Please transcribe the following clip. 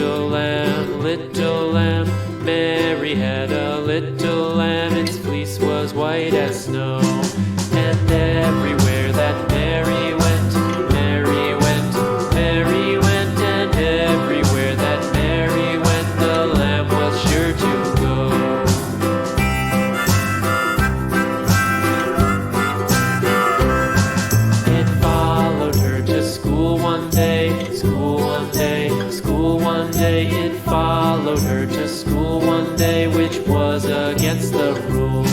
little lamb. Mary had a little lamb, its fleece was white as snow. And everywhere that Mary went, Mary went, Mary went, and everywhere that Mary went, the lamb was sure to go. It followed her to school one day, school one day, school one day. It followed her to school one day, which was against the rules.